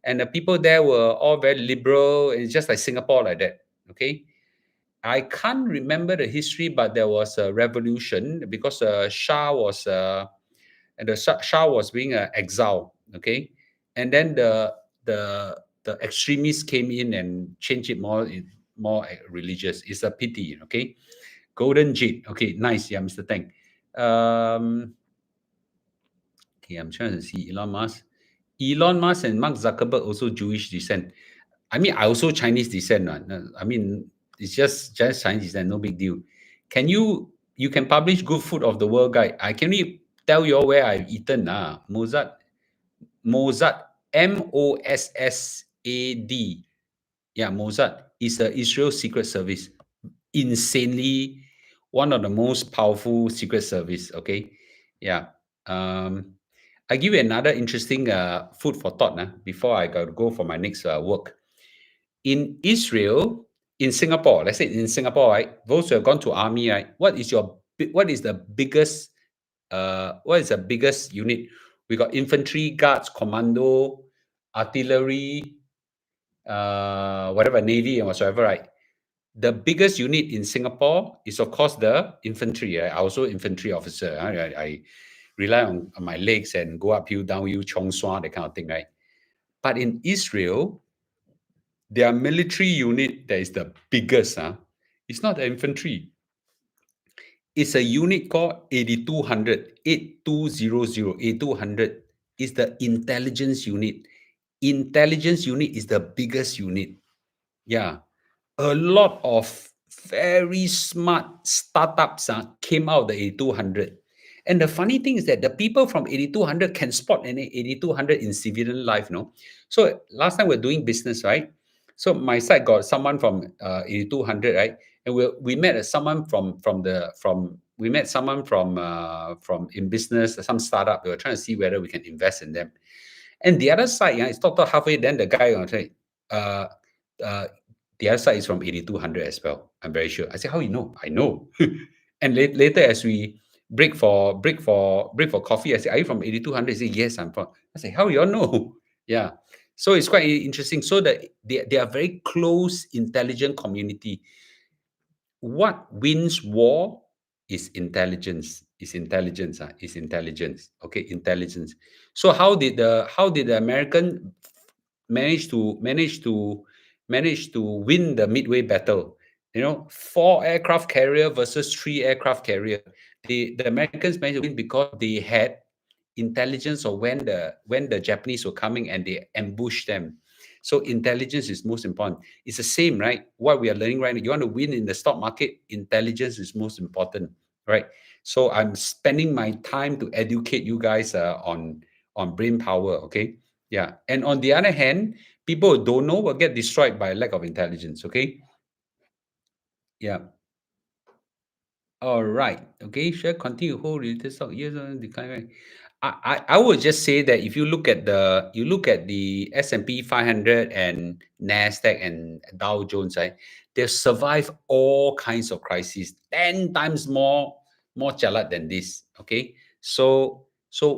and the people there were all very liberal. It's just like Singapore, like that. Okay, I can't remember the history, but there was a revolution because Shah was and the Shah was being exiled. Okay, and then the extremists came in and changed it more religious. It's a pity. Okay, Golden Jade. Okay, nice. Yeah, Mr. Tang. Okay, I'm trying to see Elon Musk. Elon Musk and Mark Zuckerberg also Jewish descent. I mean, I also Chinese descent. I mean, it's just Chinese descent, no big deal. You can publish good food of the world guide. I can you tell you all where I've eaten. Mossad, Mossad. Yeah, Mossad is the Israel Secret Service. Insanely, one of the most powerful secret service. Okay, yeah. I give you another interesting food for thought before I go for my next work. In Israel, in Singapore, let's say in Singapore, right? Those who have gone to army, right? What is the biggest unit? We got infantry, guards, commando, artillery, whatever, navy and whatsoever, right? The biggest unit in Singapore is, of course, the infantry. I also infantry officer. I rely on my legs and go uphill, downhill, chong swa, that kind of thing, right? But in Israel, their military unit that is the biggest. It's not the infantry. It's a unit called 8200, 8200, 8200 is the intelligence unit. Intelligence unit is the biggest unit. Yeah. A lot of very smart startups came out of the 8200. And the funny thing is that the people from 8200 can spot an 8200 in civilian life, So last time we're doing business, right? So my side got someone from 8200, right? And we met someone we met someone from in business, some startup. We were trying to see whether we can invest in them. And the other side, it stopped out halfway. Then the guy was like, uh, uh, the other side is from 8200 as well. I'm very sure. I said, how you know? I know. And later, as we break for coffee, I said, are you from 8200? He said, yes, I'm from. I said, how you all know? Yeah. So it's quite interesting. So that they are very close, intelligent community. What wins war is intelligence. Is intelligence. Is intelligence. Okay, intelligence. So how did the American manage to win the Midway battle? 4 aircraft carrier versus 3 aircraft carrier. The Americans managed to win because they had intelligence of when the Japanese were coming and they ambushed them. So intelligence is most important. It's the same, right? What we are learning right now. You want to win in the stock market, intelligence is most important, right? So I'm spending my time to educate you guys on brain power, okay? Yeah. And on the other hand, people who don't know will get destroyed by lack of intelligence, okay? Yeah. All right. Okay. Shall I continue hold related stock? Yes, decline. Right? I would just say that if you look at the S&P 500 and Nasdaq and Dow Jones, right? They've survived all kinds of crises, 10 times more jalat than this. Okay. So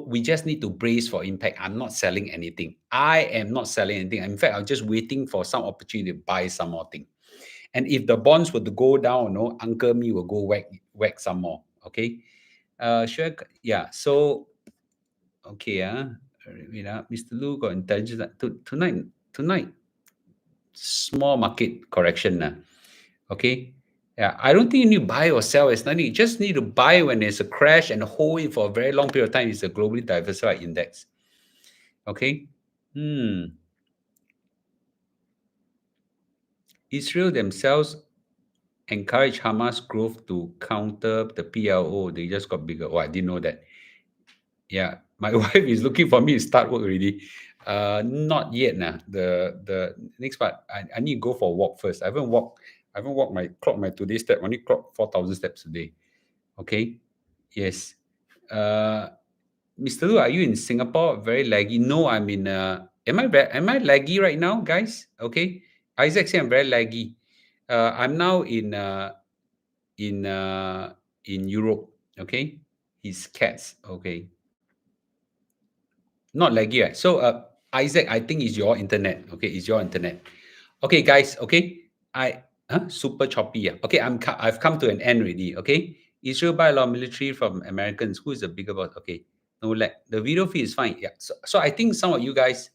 we just need to brace for impact. I'm not selling anything. I am not selling anything. In fact, I'm just waiting for some opportunity to buy some more thing. And if the bonds were to go down, Uncle Me will go whack some more. Okay. Sure. Yeah. So okay. Wait. Mr. Lu got intelligence. Tonight, small market correction. Okay. Yeah. I don't think you need to buy or sell. It's nothing. You just need to buy when there's a crash and hold it for a very long period of time. It's a globally diversified index. Okay. Israel themselves encourage Hamas growth to counter the PLO. They just got bigger. Oh, I didn't know that. Yeah, my wife is looking for me to start work already. Not yet. Nah. The next part, I need to go for a walk first. I haven't walked my clock my today's step. I only clock 4,000 steps a day. Okay. Yes. Mr. Lu, are you in Singapore? Very laggy. No, I'm in. Am I laggy right now, guys? Okay. Isaac said I'm very laggy. I'm now in uh, in Europe. Okay. His cats. Okay. Not laggy, right? So, Isaac, I think it's your internet. Okay, it's your internet. Okay, guys. Okay, super choppy. Yeah. Okay, I've come to an end already. Okay, Israel buy a lot of military from Americans. Who is the bigger boss? Okay, no lag. The video feed is fine. Yeah. So I think some of you guys,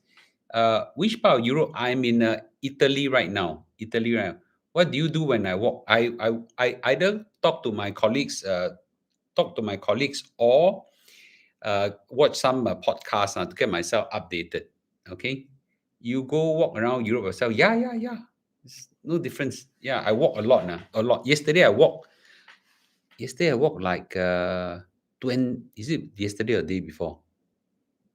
which part of Europe? I'm in Italy right now. Italy right now. What do you do when I walk? I either talk to my colleagues, or watch some podcasts to get myself updated. Okay, you go walk around Europe yourself. Yeah, yeah, yeah. It's no difference. Yeah, I walk a lot now. A lot. Yesterday I walked. Yesterday I walked like 20. Is it yesterday or the day before?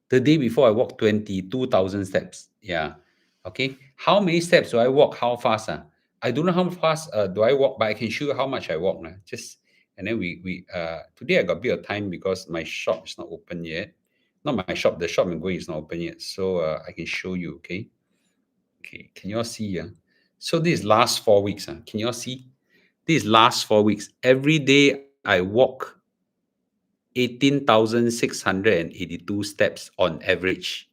The day before I walked 22,000 steps. Yeah. Okay. How many steps do I walk? How fast? I don't know how fast do I walk, but I can show you how much I walk. Just and then we today I got a bit of time because my shop is not open yet. Not my shop, the shop I'm going is not open yet. So I can show you, okay? Okay, can you all see? So this last 4 weeks. Can you all see? This last 4 weeks. Every day I walk 18,682 steps on average.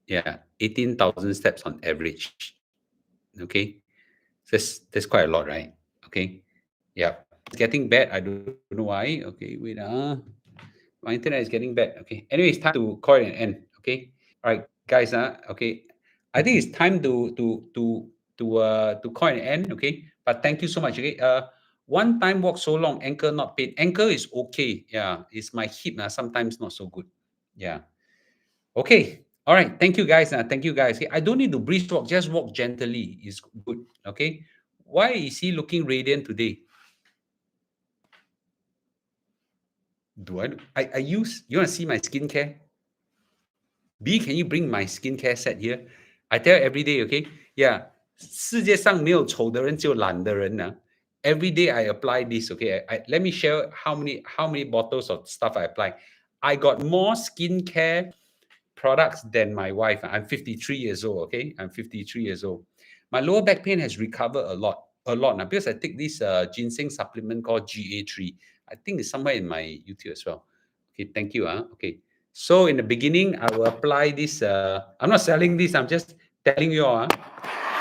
Yeah, 18,000 steps on average. Okay, that's quite a lot, right? Okay, yeah, it's getting bad. I don't know why. Okay, wait. My internet is getting bad. Okay, anyway, it's time to call it an end. Okay, all right, guys. Okay, I think it's time to call it an end. Okay, but thank you so much. Okay, one time walk so long, ankle not pain. Ankle is okay. Yeah, it's my hip. Sometimes not so good. Yeah. Okay. All right. Thank you, guys. Thank you, guys. Okay, I don't need to brisk walk. Just walk gently. Is good. Okay. Why is he looking radiant today? Do I use? You want to see my skincare? B, can you bring my skincare set here? I tell you every day. Okay. Yeah. 世界上没有丑的人，只有懒的人。 Every day I apply this. Okay. Let me share how many bottles of stuff I apply. I got more skincare products than my wife. I'm 53 years old. Okay, I'm 53 years old. My lower back pain has recovered a lot now because I take this ginseng supplement called GA3. I think it's somewhere in my YouTube as well. Okay, thank you. Okay, so in the beginning, I will apply this. I'm not selling this. I'm just telling you all.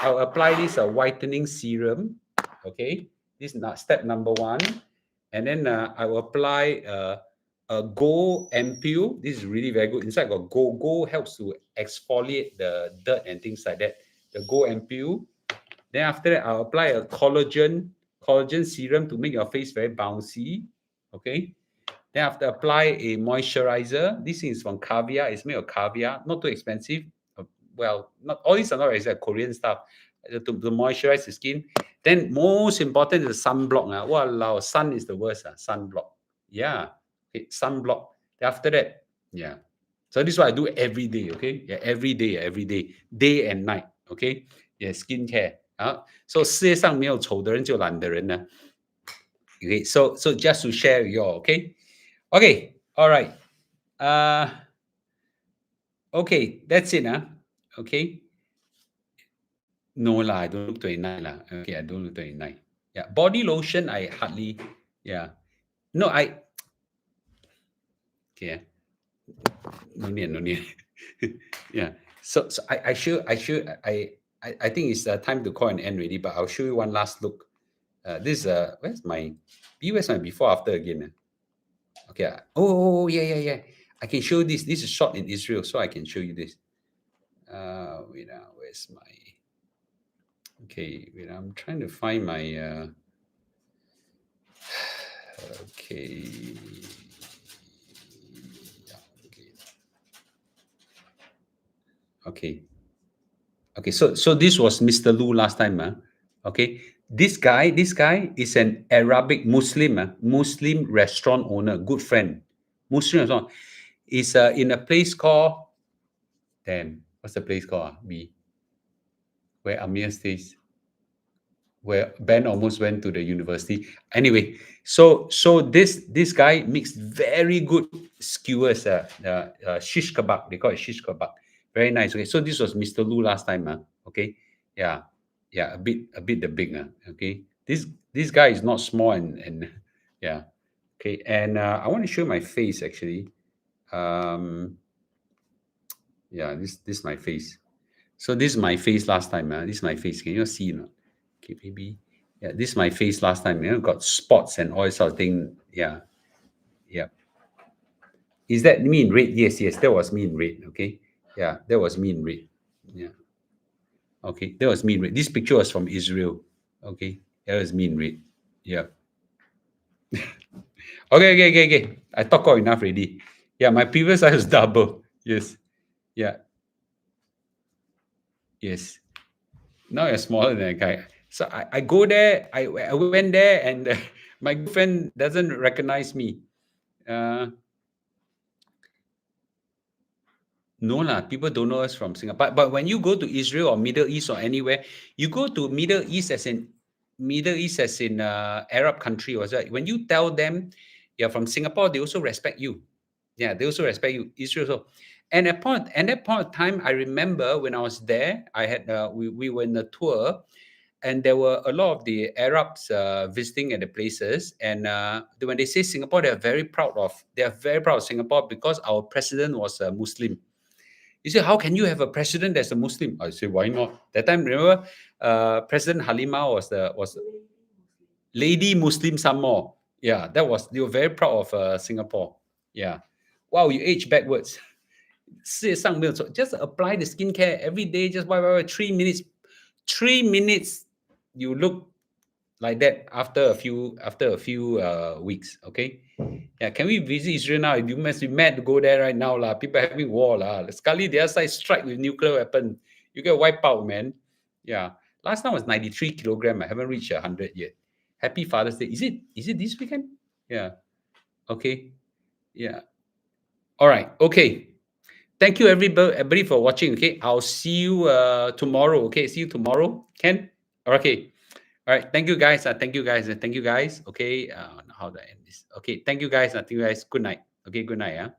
I'll apply this whitening serum. Okay, this is step number one, and then I will apply a gold ampule. This is really very good. Inside got gold. Gold helps to exfoliate the dirt and things like that. The gold ampule. Then after that, I'll apply a collagen serum to make your face very bouncy. Okay. Then after apply a moisturizer. This is from Caviar. It's made of caviar. Not too expensive. Well, not all these are not expensive. Korean stuff to moisturize the skin. Then most important is the sunblock. Wow, sun is the worst. Sunblock. Yeah. Okay, sunblock. Then after that, yeah. So this is what I do every day. Okay. Yeah, every day, day and night. Okay. Yeah, skincare. So 世界上没有丑的人，只有懒的人呢。Okay, so just to share with you all, okay? Okay, all right. Okay, that's it, huh? Okay. No lah, I don't look 29 lah. Okay, I don't look 29. Yeah, body lotion, I hardly, yeah. No, okay, no need, no need. Yeah. So I think it's time to call an end already, but I'll show you one last look. This where's my before after again? Okay. Yeah, yeah, yeah. I can show this. This is shot in Israel, so I can show you this. Wait, where's my? Okay, wait. I'm trying to find my. Okay. Yeah, okay. Okay. Okay. So this was Mr. Lu last time, okay. This guy is an Arabic Muslim, Muslim restaurant owner, good friend, Muslim restaurant. Is in a place called, damn, what's the place called? Where Amir stays, where Ben almost went to the university. Anyway, so this guy makes very good skewers, shish kebab. They call it shish kebab. Very nice. Okay, so this was Mr. Lu last time. Okay, yeah, yeah, a bit the big. Okay, this guy is not small and yeah. Okay, and I want to show my face actually. Yeah, this is my face. So this is my face last time. This is my face. Can you see? No? Okay, maybe. Yeah, this is my face last time. Got spots and all sort of thing. Yeah, yeah. Is that me in red? Yes, yes. That was me in red. Okay. Yeah, that was me in red. Yeah. Okay, that was me in red. This picture was from Israel. Okay, that was me in red. Yeah. Okay. I talk out enough already. Yeah, my previous size was double. Yes. Yeah. Yes. Now you're smaller than a guy. So I go there. I went there, and my girlfriend doesn't recognize me. No lah, people don't know us from Singapore. But when you go to Israel or Middle East or anywhere, you go to Middle East as in Arab country or so. When you tell them you're from Singapore, they also respect you. Yeah, they also respect you. Israel also. And at that point of time, I remember when I was there, I had we were in a tour, and there were a lot of the Arabs visiting at the places. And when they say Singapore, they are very proud of Singapore because our president was a Muslim. You say, how can you have a president that's a Muslim? I say, why not? That time, remember, President Halima was lady Muslim some more. Yeah, they were very proud of Singapore. Yeah. Wow, you age backwards. 世界上没有错, just apply the skincare every day, just why 3 minutes. 3 minutes, you look like that after a few weeks. Okay. Yeah, can we visit Israel now? You must be mad to go there right now, lah. People having war, lah. Sekali the other side strike with nuclear weapon, you get wiped out, man. Yeah. Last time was 93 kilogram. I haven't reached 100 yet. Happy Father's Day. Is it this weekend? Yeah. Okay. Yeah. All right. Okay. Thank you everybody for watching. Okay. I'll see you tomorrow. Okay. See you tomorrow. Ken? Okay. All right. Thank you guys. Thank you guys. Thank you guys. Okay. How do I end this? Okay. Thank you guys. Thank you guys. Good night. Okay. Good night. Yeah.